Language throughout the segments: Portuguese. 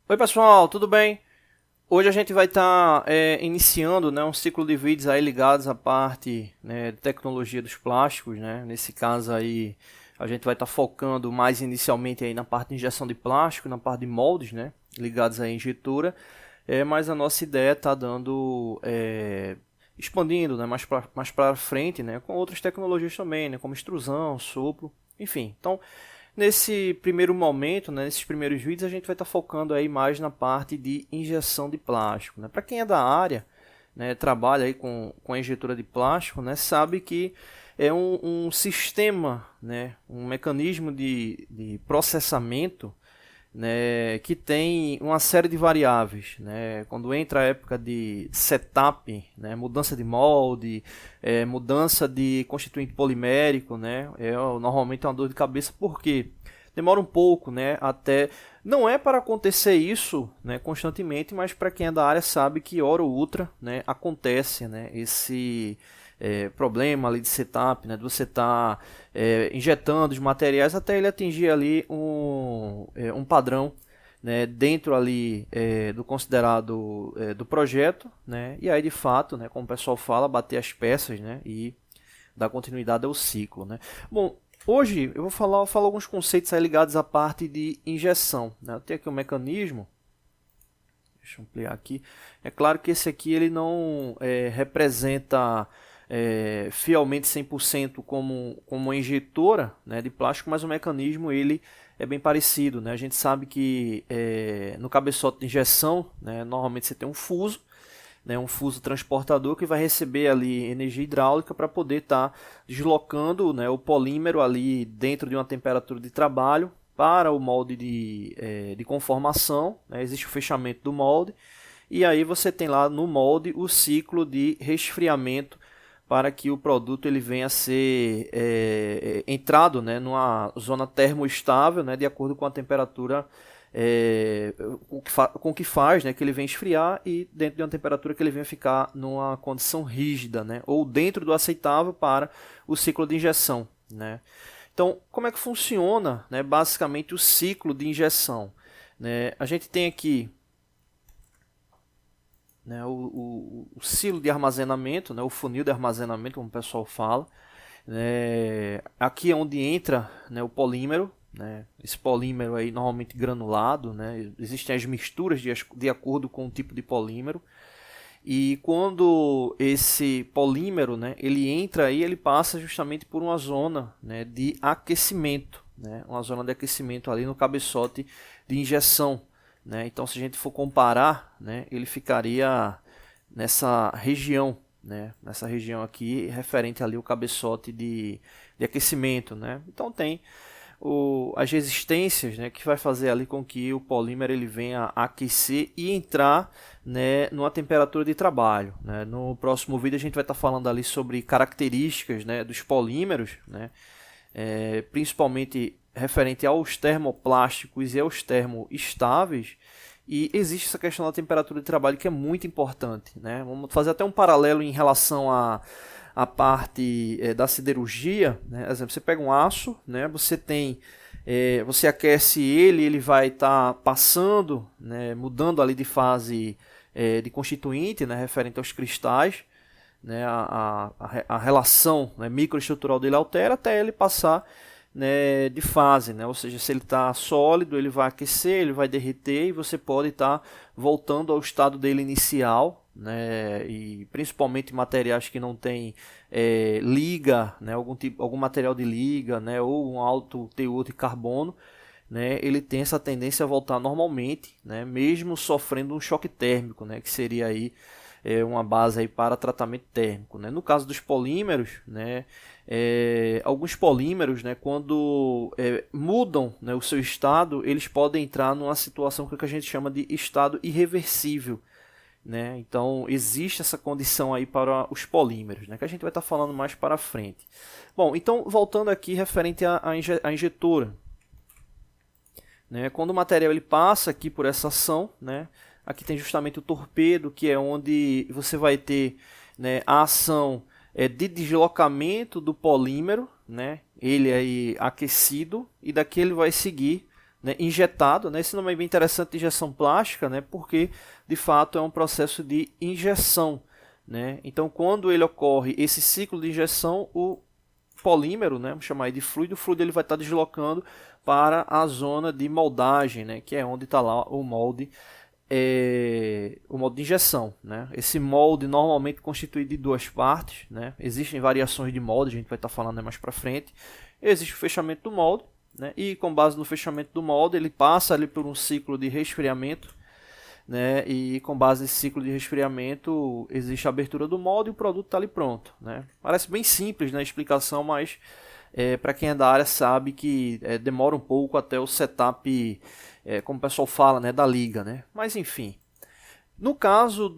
Oi pessoal, tudo bem? Hoje a gente vai estar iniciando, né, um ciclo de vídeos aí ligados à parte, né, de tecnologia dos plásticos, né? Nesse caso aí a gente vai estar focando mais inicialmente aí na parte de injeção de plástico, na parte de moldes, né, ligados à injetura. Mas a nossa ideia está dando expandindo, né, mais para frente, né, com outras tecnologias também, né, como extrusão, sopro, enfim. Então nesse primeiro momento, né, nesses primeiros vídeos, a gente vai estar focando aí mais na parte de injeção de plástico. Né? Para quem é da área, né, trabalha aí com a injetura de plástico, né, sabe que é um sistema, né, um mecanismo de processamento, né, que tem uma série de variáveis, né? Quando entra a época de setup, né, mudança de molde, mudança de constituinte polimérico, né, normalmente é uma dor de cabeça porque demora um pouco, né, até não é para acontecer isso, né, constantemente, mas para quem é da área sabe que hora ou outra, né, acontece, né, esse problema ali de setup, né, de você estar injetando os materiais até ele atingir ali um padrão, né, dentro ali do considerado do projeto, né, e aí de fato, né, como o pessoal fala, bater as peças, né, e dar continuidade ao ciclo. Né. Bom, hoje eu vou falar alguns conceitos aí ligados à parte de injeção. Né. Eu tenho aqui um mecanismo. Deixa eu ampliar aqui. É claro que esse aqui ele não representa fielmente 100% como uma injetora, né, de plástico, mas o mecanismo ele é bem parecido. Né? A gente sabe que no cabeçote de injeção, né, normalmente você tem um fuso, né, um fuso transportador que vai receber ali energia hidráulica para poder estar deslocando, né, o polímero ali dentro de uma temperatura de trabalho para o molde de conformação. Né, existe o fechamento do molde e aí você tem lá no molde o ciclo de resfriamento para que o produto ele venha a ser entrado, né, numa zona termoestável, né, de acordo com a temperatura com que faz, né, que ele venha esfriar e dentro de uma temperatura que ele venha ficar numa condição rígida, né, ou dentro do aceitável para o ciclo de injeção. Né. Então, como é que funciona, né, basicamente o ciclo de injeção? Né, a gente tem aqui, né, o silo de armazenamento, né, o funil de armazenamento, como o pessoal fala. Né, aqui é onde entra, né, o polímero. Né, esse polímero aí normalmente granulado. Né, existem as misturas de acordo com o tipo de polímero. E quando esse polímero, né, ele entra aí, ele passa justamente por uma zona, né, de aquecimento. Né, uma zona de aquecimento ali no cabeçote de injeção. Né? Então, se a gente for comparar, né, ele ficaria nessa região, né, nessa região aqui, referente ali o cabeçote de aquecimento. Né? Então, tem as resistências, né, que vai fazer ali com que o polímero ele venha a aquecer e entrar, né, numa temperatura de trabalho. Né? No próximo vídeo a gente vai estar falando ali sobre características, né, dos polímeros, né, principalmente referente aos termoplásticos e aos termoestáveis. E existe essa questão da temperatura de trabalho que é muito importante. Né? Vamos fazer até um paralelo em relação a parte da siderurgia. Né? Por exemplo, você pega um aço, né? Você tem, você aquece ele, ele vai estar passando, né? Mudando ali de fase de constituinte, né? Referente aos cristais. Né? A relação, né, microestrutural dele altera até ele passar, né, de fase. Né? Ou seja, se ele está sólido, ele vai aquecer, ele vai derreter e você pode estar voltando ao estado dele inicial. Né, e principalmente materiais que não tem liga, né, algum material de liga, né, ou um alto teor de carbono, né, ele tem essa tendência a voltar normalmente, né, mesmo sofrendo um choque térmico, né, que seria aí uma base aí para tratamento térmico. Né. No caso dos polímeros, né, alguns polímeros, né, quando mudam, né, o seu estado, eles podem entrar numa situação que a gente chama de estado irreversível. Né? Então existe essa condição aí para os polímeros, né? Que a gente vai estar falando mais para frente. Bom, então voltando aqui referente à injetora, né? Quando o material ele passa aqui por essa ação, né? Aqui tem justamente o torpedo, que é onde você vai ter, né, a ação de deslocamento do polímero, né? Ele aí aquecido, e daqui ele vai seguir, né, injetado, né? Esse nome é bem interessante, injeção plástica, né? Porque de fato é um processo de injeção, né? Então quando ele ocorre esse ciclo de injeção, o polímero, né, vamos chamar de fluido, o fluido ele vai estar deslocando para a zona de moldagem, né, que é onde está lá o molde de injeção, né? Esse molde normalmente constituído de duas partes, né? Existem variações de molde, a gente vai estar falando mais para frente. Existe o fechamento do molde, né? E com base no fechamento do molde ele passa ali por um ciclo de resfriamento, né? E com base nesse ciclo de resfriamento existe a abertura do molde e o produto está ali pronto, né? Parece bem simples na explicação, mas para quem é da área sabe que demora um pouco até o setup, como o pessoal fala, né, da liga, né? Mas enfim, no caso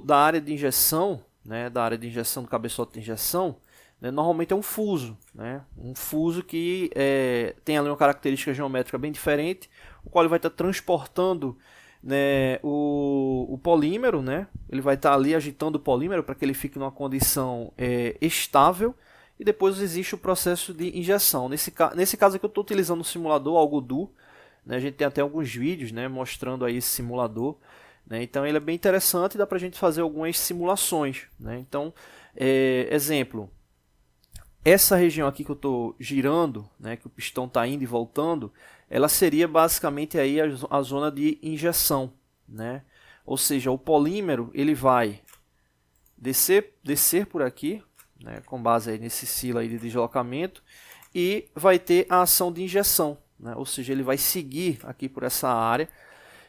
da área de injeção, né, da área de injeção do cabeçote de injeção, né, normalmente é um fuso, né? Um fuso que tem ali uma característica geométrica bem diferente, o qual ele vai estar transportando, né, o polímero, né? Ele vai estar ali agitando o polímero para que ele fique numa condição estável, e depois existe o processo de injeção. Nesse caso aqui eu estou utilizando o simulador Algodo, né? A gente tem até alguns vídeos, né, mostrando aí esse simulador, né? Então ele é bem interessante e dá para a gente fazer algumas simulações, né? Então, exemplo, essa região aqui que eu estou girando, né, que o pistão está indo e voltando, ela seria basicamente aí a zona de injeção, né? Ou seja, o polímero ele vai descer por aqui, né, com base aí nesse silo aí de deslocamento, e vai ter a ação de injeção, né? Ou seja, ele vai seguir aqui por essa área,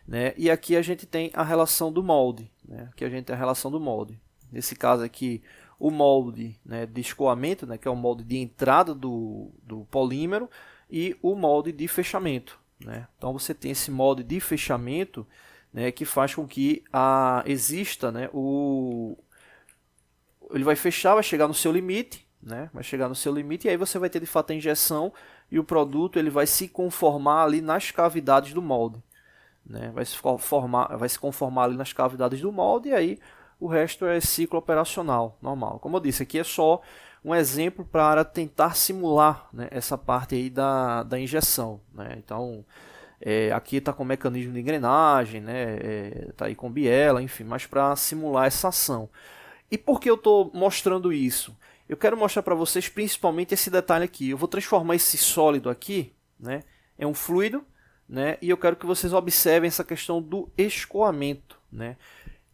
né? E aqui a gente tem a relação do molde, né? Aqui a gente tem a relação do molde. Nesse caso aqui, o molde, né, de escoamento, né, que é o molde de entrada do polímero, e o molde de fechamento, né? Então você tem esse molde de fechamento, né, que faz com que exista, né, ele vai fechar, vai chegar no seu limite, né? Vai chegar no seu limite, e aí você vai ter de fato a injeção, e o produto ele vai se conformar ali nas cavidades do molde, né? Vai se conformar ali nas cavidades do molde, e aí o resto é ciclo operacional normal. Como eu disse, aqui é só um exemplo para tentar simular, né, essa parte aí da injeção, né? Então aqui está com mecanismo de engrenagem, né? Está aí com biela, enfim, mas para simular essa ação. E por que eu estou mostrando isso? Eu quero mostrar para vocês principalmente esse detalhe aqui. Eu vou transformar esse sólido aqui, né, em um fluido, né, e eu quero que vocês observem essa questão do escoamento, né,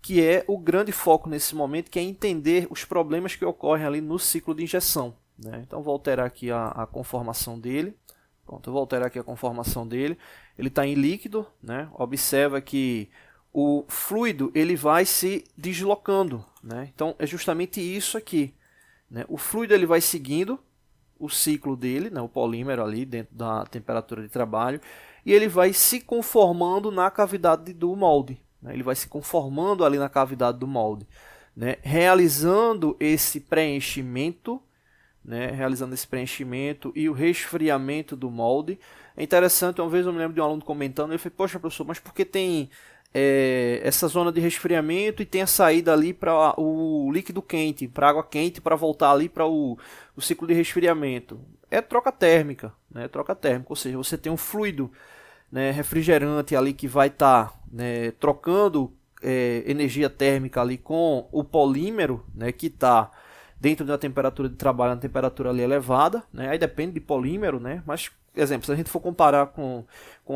que é o grande foco nesse momento, que é entender os problemas que ocorrem ali no ciclo de injeção, né. Então vou alterar aqui a conformação dele. Pronto, eu vou alterar aqui a conformação dele. Ele está em líquido, né. Observa que o fluido ele vai se deslocando, né? Então é justamente isso aqui, né? O fluido ele vai seguindo o ciclo dele, né? O polímero ali dentro da temperatura de trabalho, e ele vai se conformando na cavidade do molde, né? Ele vai se conformando ali na cavidade do molde, né? Realizando esse preenchimento, né? Realizando esse preenchimento e o resfriamento do molde. É interessante, uma vez eu me lembro de um aluno comentando, ele falou: poxa, professor, mas por que tem essa zona de resfriamento e tem a saída ali para o líquido quente, para água quente, para voltar ali para o ciclo de resfriamento? É troca térmica, né? Troca térmica, ou seja, você tem um fluido, né, refrigerante ali que vai estar, né, trocando energia térmica ali com o polímero, né, que está dentro da temperatura de trabalho, uma temperatura ali elevada, né? Aí depende de polímero, né? Mas, exemplo, se a gente for comparar com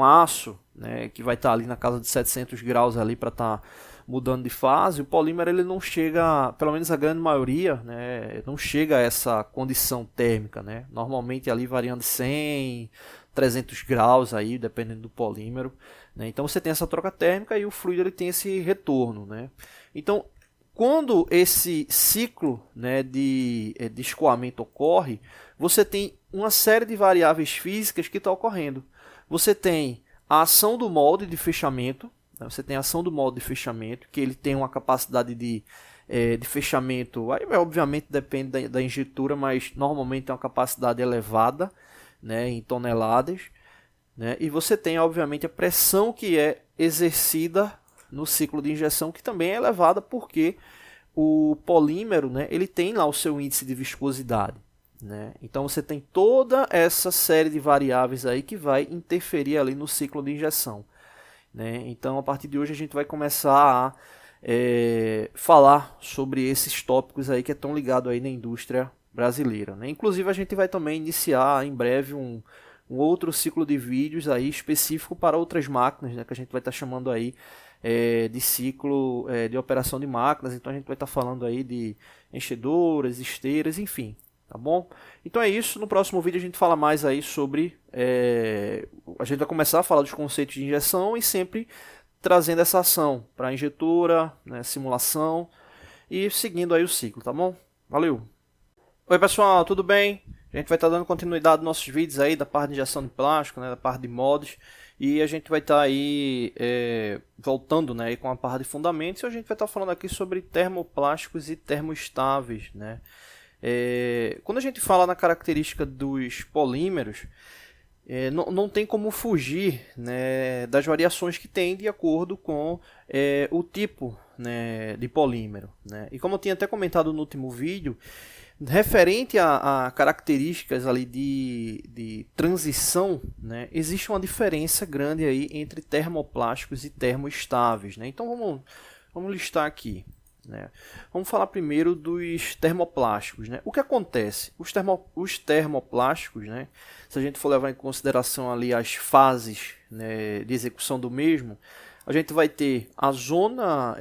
aço, né, que vai estar ali na casa de 700 graus ali para estar mudando de fase, o polímero ele não chega, pelo menos a grande maioria, né, não chega a essa condição térmica, né? Normalmente ali variando 100, 300 graus aí, dependendo do polímero, né? Então você tem essa troca térmica e o fluido ele tem esse retorno, né? Então, quando esse ciclo, né, de escoamento ocorre, você tem uma série de variáveis físicas que estão ocorrendo. Você tem a ação do molde de fechamento, né? Você tem a ação do molde de fechamento, que ele tem uma capacidade de fechamento, aí obviamente depende da injetura, mas normalmente tem uma capacidade elevada, né, em toneladas, né? E você tem obviamente a pressão que é exercida no ciclo de injeção, que também é elevada porque o polímero, né, ele tem lá o seu índice de viscosidade. né? Então você tem toda essa série de variáveis aí que vai interferir ali no ciclo de injeção, né? Então a partir de hoje a gente vai começar a falar sobre esses tópicos aí que estão ligados aí na indústria brasileira, né? Inclusive a gente vai também iniciar em breve um outro ciclo de vídeos aí específico para outras máquinas, né? Que a gente vai estar chamando aí de ciclo de operação de máquinas. Então a gente vai estar falando aí de enchedoras, esteiras, enfim, tá bom? Então é isso, no próximo vídeo a gente fala mais aí sobre, a gente vai começar a falar dos conceitos de injeção e sempre trazendo essa ação para injetora, né, simulação e seguindo aí o ciclo, tá bom? Valeu! Oi pessoal, tudo bem? A gente vai estar dando continuidade nos nossos vídeos aí da parte de injeção de plástico, né, da parte de modos, e a gente vai estar aí voltando, né, aí com a parte de fundamentos, e a gente vai estar falando aqui sobre termoplásticos e termoestáveis, né? Quando a gente fala na característica dos polímeros, não tem como fugir, né, das variações que tem de acordo com o tipo, né, de polímero, né? E como eu tinha até comentado no último vídeo, referente a características ali de transição, né, existe uma diferença grande aí entre termoplásticos e termoestáveis, né? Então vamos listar aqui, né? Vamos falar primeiro dos termoplásticos, né? O que acontece? Os termoplásticos, né, se a gente for levar em consideração ali as fases, né, de execução do mesmo, a gente vai ter a zona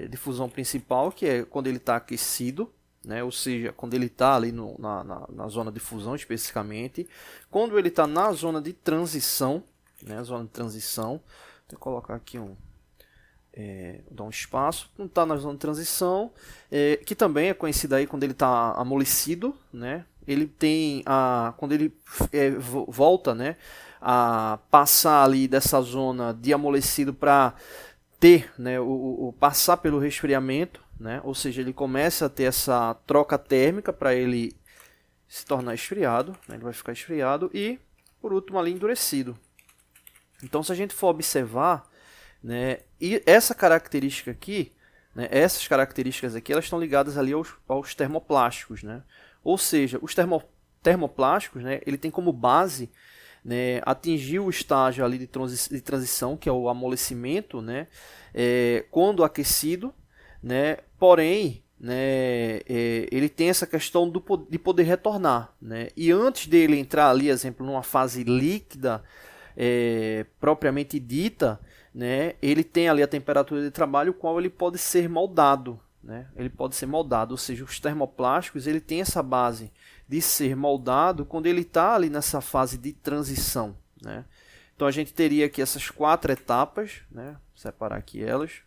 de fusão principal, que é quando ele está aquecido, né? Ou seja, quando ele está ali na zona de fusão especificamente, quando ele está na zona de transição, né? Zona de transição, vou colocar aqui dar um espaço, quando está na zona de transição, que também é conhecida aí quando ele está amolecido, né? Ele tem quando ele volta, né, a passar ali dessa zona de amolecido para ter, né, passar pelo resfriamento, né? Ou seja, ele começa a ter essa troca térmica para ele se tornar esfriado, né? Ele vai ficar esfriado e, por último, ali endurecido. Então, se a gente for observar, né, e essa característica aqui, né, essas características aqui, elas estão ligadas ali aos termoplásticos, né? Ou seja, os termoplásticos, né, ele tem como base, né, atingir o estágio ali de transição, que é o amolecimento, né, quando aquecido, né, porém, né, ele tem essa questão de poder retornar, né, e antes dele entrar ali, exemplo, numa fase líquida propriamente dita, né, ele tem ali a temperatura de trabalho, qual ele pode ser moldado, né, ele pode ser moldado, ou seja, os termoplásticos ele tem essa base de ser moldado quando ele está ali nessa fase de transição, né. Então a gente teria aqui essas 4 etapas, né, vou separar aqui elas.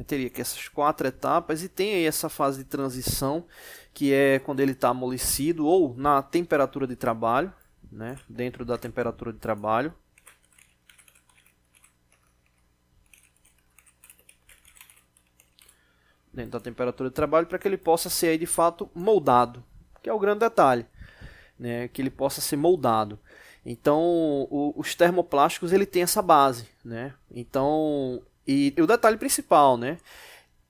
Teria aqui essas 4 etapas e tem aí essa fase de transição, que é quando ele está amolecido ou na temperatura de trabalho, né? Dentro da temperatura de trabalho. Dentro da temperatura de trabalho, para que ele possa ser aí, de fato moldado, que é o grande detalhe, né? Que ele possa ser moldado. Então, os termoplásticos ele tem essa base, né? Então, e o detalhe principal, né?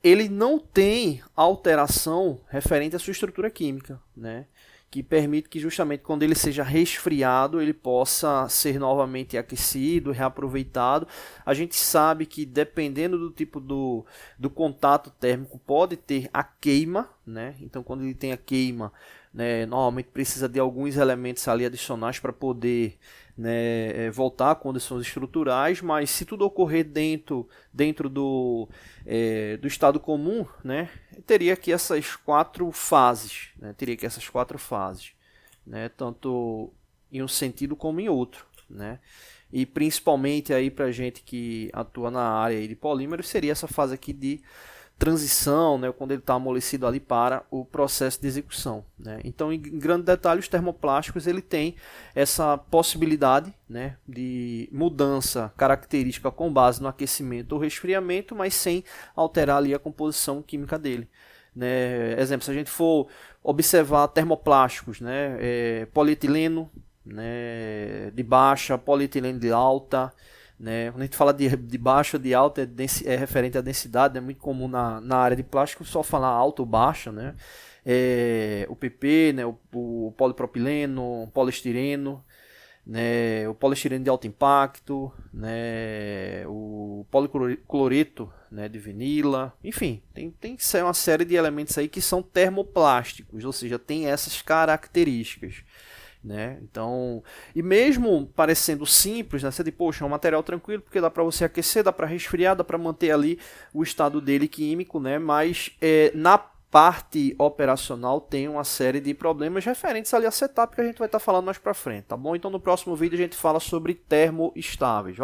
Ele não tem alteração referente à sua estrutura química, né? Que permite que justamente quando ele seja resfriado, ele possa ser novamente aquecido, reaproveitado. A gente sabe que dependendo do tipo do contato térmico, pode ter a queima, né? Então quando ele tem a queima, né, normalmente precisa de alguns elementos ali adicionais para poder, né, voltar a condições estruturais, mas se tudo ocorrer dentro do estado comum, né, teria aqui essas 4 fases, né, né, tanto em um sentido como em outro, né, e principalmente aí para gente que atua na área aí de polímeros seria essa fase aqui de transição, né, quando ele está amolecido ali para o processo de execução, né? Então, em grande detalhe, os termoplásticos ele tem essa possibilidade, né, de mudança característica com base no aquecimento ou resfriamento, mas sem alterar ali a composição química dele, né? Exemplo, se a gente for observar termoplásticos, né, polietileno, né, de baixa, polietileno de alta, né? Quando a gente fala de baixa, de alta, é referente à densidade, é muito comum na área de plástico só falar alta ou baixa, né? O PP, né? O polipropileno, o poliestireno, né, o poliestireno de alto impacto, né, o policloreto, né, de vinila, enfim, tem uma série de elementos aí que são termoplásticos, ou seja, tem essas características. Né? Então, e mesmo parecendo simples, né? Você diz, poxa, é um material tranquilo porque dá para você aquecer, dá para resfriar, dá para manter ali o estado dele químico, né? Mas na parte operacional tem uma série de problemas referentes ali a setup que a gente vai estar falando mais para frente, tá bom? Então no próximo vídeo a gente fala sobre termoestáveis.